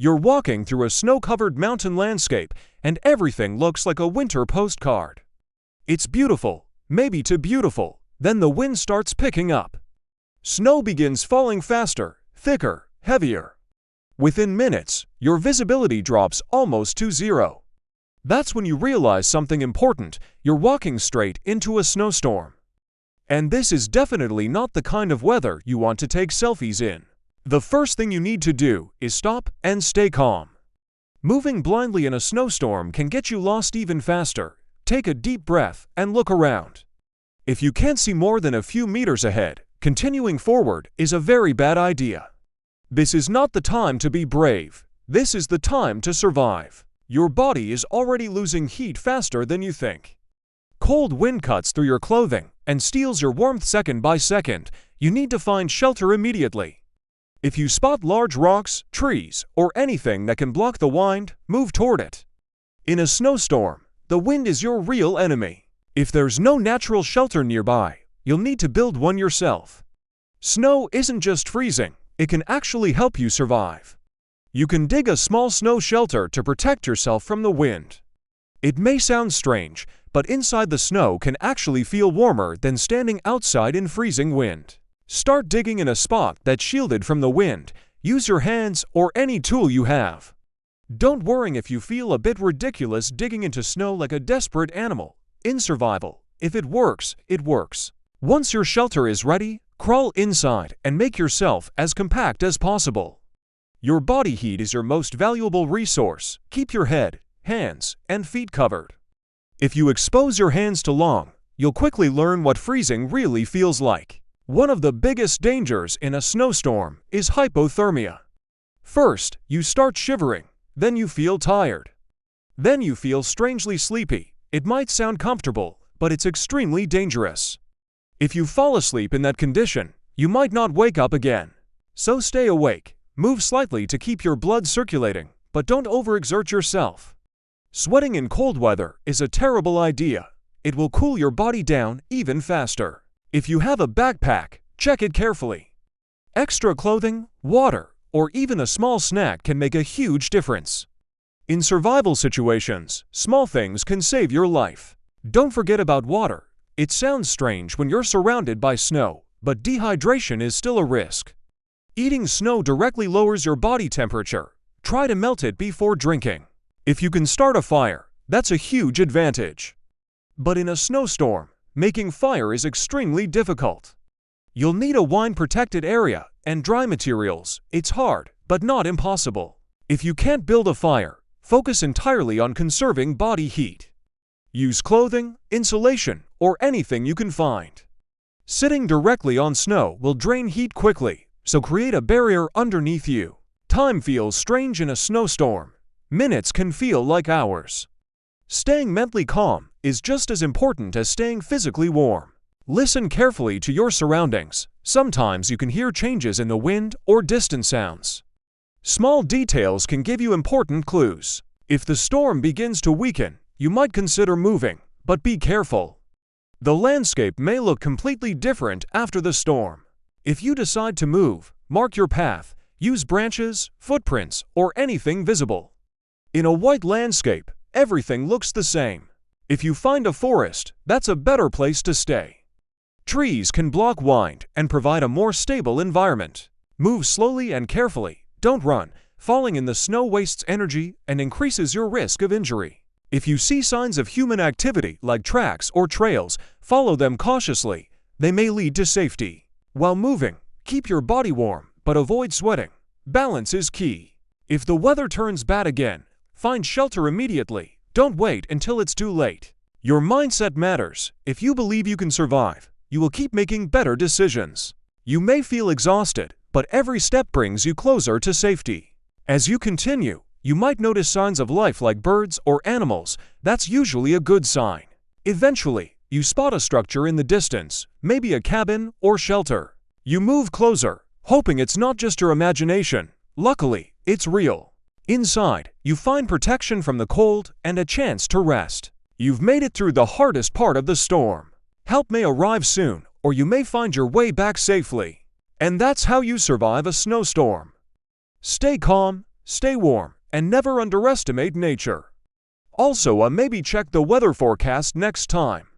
You're walking through a snow-covered mountain landscape, and everything looks like a winter postcard. It's beautiful, maybe too beautiful. Then the wind starts picking up. Snow begins falling faster, thicker, heavier. Within minutes, your visibility drops almost to zero. That's when you realize something important. You're walking straight into a snowstorm. And this is definitely not the kind of weather you want to take selfies in. The first thing you need to do is stop and stay calm. Moving blindly in a snowstorm can get you lost even faster. Take a deep breath and look around. If you can't see more than a few meters ahead, continuing forward is a very bad idea. This is not the time to be brave. This is the time to survive. Your body is already losing heat faster than you think. Cold wind cuts through your clothing and steals your warmth second by second. You need to find shelter immediately. If you spot large rocks, trees, or anything that can block the wind, move toward it. In a snowstorm, the wind is your real enemy. If there's no natural shelter nearby, you'll need to build one yourself. Snow isn't just freezing, it can actually help you survive. You can dig a small snow shelter to protect yourself from the wind. It may sound strange, but inside the snow can actually feel warmer than standing outside in freezing wind. Start digging in a spot that's shielded from the wind. Use your hands or any tool you have. Don't worry if you feel a bit ridiculous digging into snow like a desperate animal. In survival, if it works, it works. Once your shelter is ready, crawl inside and make yourself as compact as possible. Your body heat is your most valuable resource. Keep your head, hands, and feet covered. If you expose your hands too long, you'll quickly learn what freezing really feels like. One of the biggest dangers in a snowstorm is hypothermia. First, you start shivering, then you feel tired. Then you feel strangely sleepy. It might sound comfortable, but it's extremely dangerous. If you fall asleep in that condition, you might not wake up again. So stay awake, move slightly to keep your blood circulating, but don't overexert yourself. Sweating in cold weather is a terrible idea. It will cool your body down even faster. If you have a backpack, check it carefully. Extra clothing, water, or even a small snack can make a huge difference. In survival situations, small things can save your life. Don't forget about water. It sounds strange when you're surrounded by snow, but dehydration is still a risk. Eating snow directly lowers your body temperature. Try to melt it before drinking. If you can start a fire, that's a huge advantage. But in a snowstorm, making fire is extremely difficult. You'll need a wind-protected area and dry materials. It's hard, but not impossible. If you can't build a fire, focus entirely on conserving body heat. Use clothing, insulation, or anything you can find. Sitting directly on snow will drain heat quickly, so create a barrier underneath you. Time feels strange in a snowstorm. Minutes can feel like hours. Staying mentally calm is just as important as staying physically warm. Listen carefully to your surroundings. Sometimes you can hear changes in the wind or distant sounds. Small details can give you important clues. If the storm begins to weaken, you might consider moving, but be careful. The landscape may look completely different after the storm. If you decide to move, mark your path. Use branches, footprints, or anything visible. In a white landscape, everything looks the same. If you find a forest, that's a better place to stay. Trees can block wind and provide a more stable environment. Move slowly and carefully. Don't run. Falling in the snow wastes energy and increases your risk of injury. If you see signs of human activity like tracks or trails, follow them cautiously. They may lead to safety. While moving, keep your body warm, but avoid sweating. Balance is key. If the weather turns bad again, find shelter immediately. Don't wait until it's too late. Your mindset matters. If you believe you can survive, you will keep making better decisions. You may feel exhausted, but every step brings you closer to safety. As you continue, you might notice signs of life like birds or animals. That's usually a good sign. Eventually, you spot a structure in the distance, maybe a cabin or shelter. You move closer, hoping it's not just your imagination. Luckily, it's real. Inside, you find protection from the cold and a chance to rest. You've made it through the hardest part of the storm. Help may arrive soon, or you may find your way back safely. And that's how you survive a snowstorm. Stay calm, Stay warm and never underestimate nature. Also, maybe check the weather forecast next time.